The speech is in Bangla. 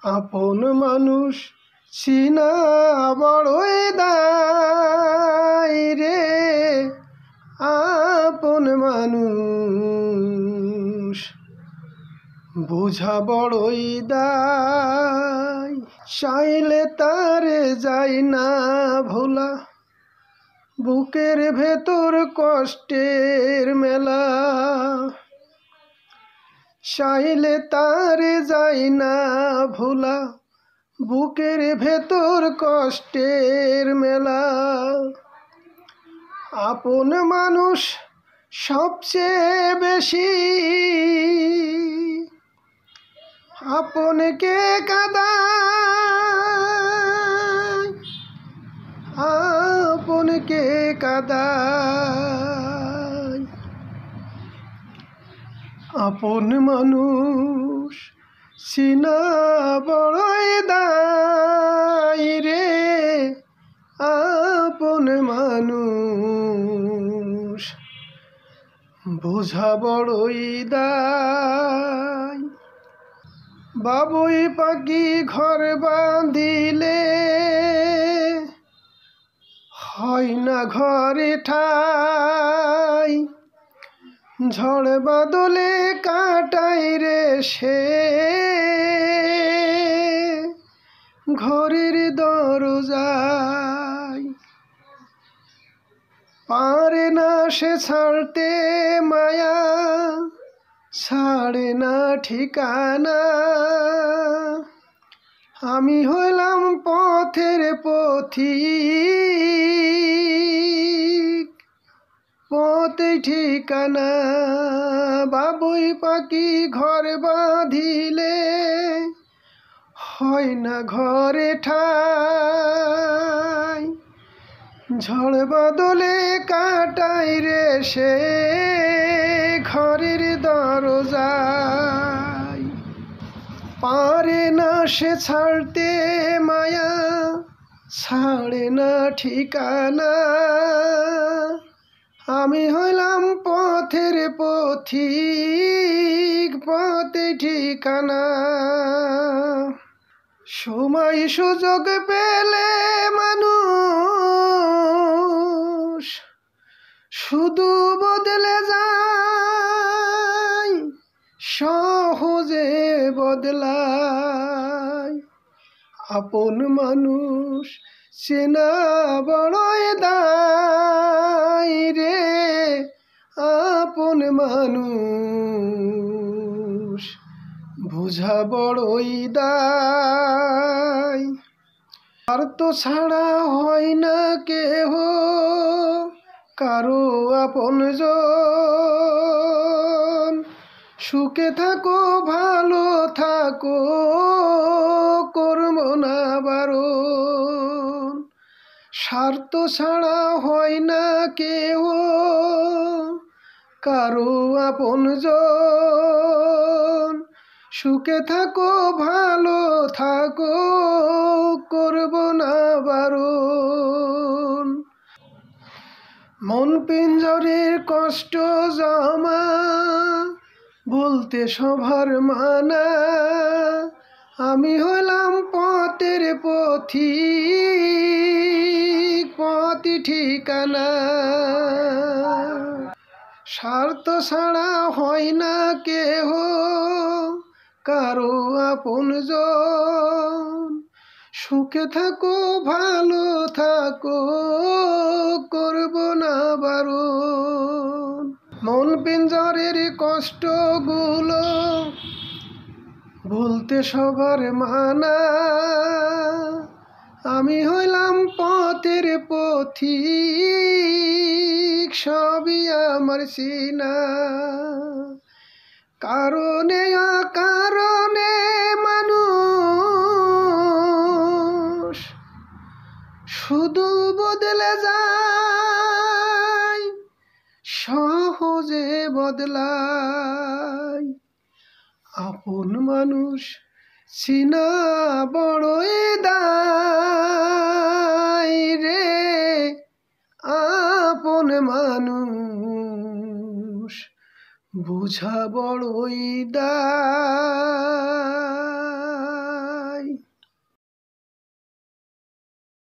আপন মানুষ চিনা বড়ই দায় রে, আপন মানুষ বুঝা বড়ই দায়। চাইলে তারে যায় না ভোলা, বুকের ভেতর কষ্টের মেলা। চাইলে তারে যায় না ভোলা, বুকের ভেতর কষ্টের মেলা। আপন মানুষ সবচেয়ে বেশি আপনকে কাঁদায়, আপনকে কাঁদায়। আপন মানুষ চিনা বড়ই দায় রে, আপন মানুষ বোঝা বড়ই দায়। বাবুই পাখি ঘর বাঁধিলে হয় না ঘরে ঠাই, ঝড় বাদলে কাটাই রে সে ঘরের দরজায়। পারে না সে ছাড়তে মায়া, ছাড়ে না ঠিকানা। আমি হইলাম পথের পথিক, পথে ঠিকানা। বাবুই পাখি ঘর বাঁধিলে হয় না ঘরে ঠাই, ঝড় বাদলে কাটাই রে সে ঘরের দরজায়। পারে না সে ছাড়তে মায়া, ছাড়ে না ঠিকানা। আমি হইলাম পথের পথিক, পথে ঠিকানা। সময় সুযোগ পেলে মানুষ শুধু বদলে যায়, সহজে বদলায়। আপন মানুষ চেনা বড়ই দায় রে, আপন মানুষ বুঝা বড়ই দায়। আর তো ছাড়া হয় না কেহ কারো আপনজন। সুখে থাকো ভালো থাকো, করব না বারণ। স্বার্থ ছাড়া হয় না কেহ কারো আপনজন। সুখে থাকো ভালো থাকো, করব না বারণ। মন পিঞ্জরের কষ্ট জমা, বলতে সবার মানা। আমি হইলাম পথের পথিক, পথই ঠিকানা। স্বার্থ ছাড়া হয় না কেহ কারো আপনজন। সুখে থাকো ভালো থাকো, করব না বারণ। মন পিঞ্জরের কষ্টগুলো বলতে সবার মানা। আমি হইলাম পথের পথিক, সবই আমার চিনা। কারণে অকারণে মানুষ শুধু বদলে যায়, সহজে বদলায়। আপন মানুষ চিনা বড়ই দায় রে, আপন মানুষ বুঝা বড়ই দায়।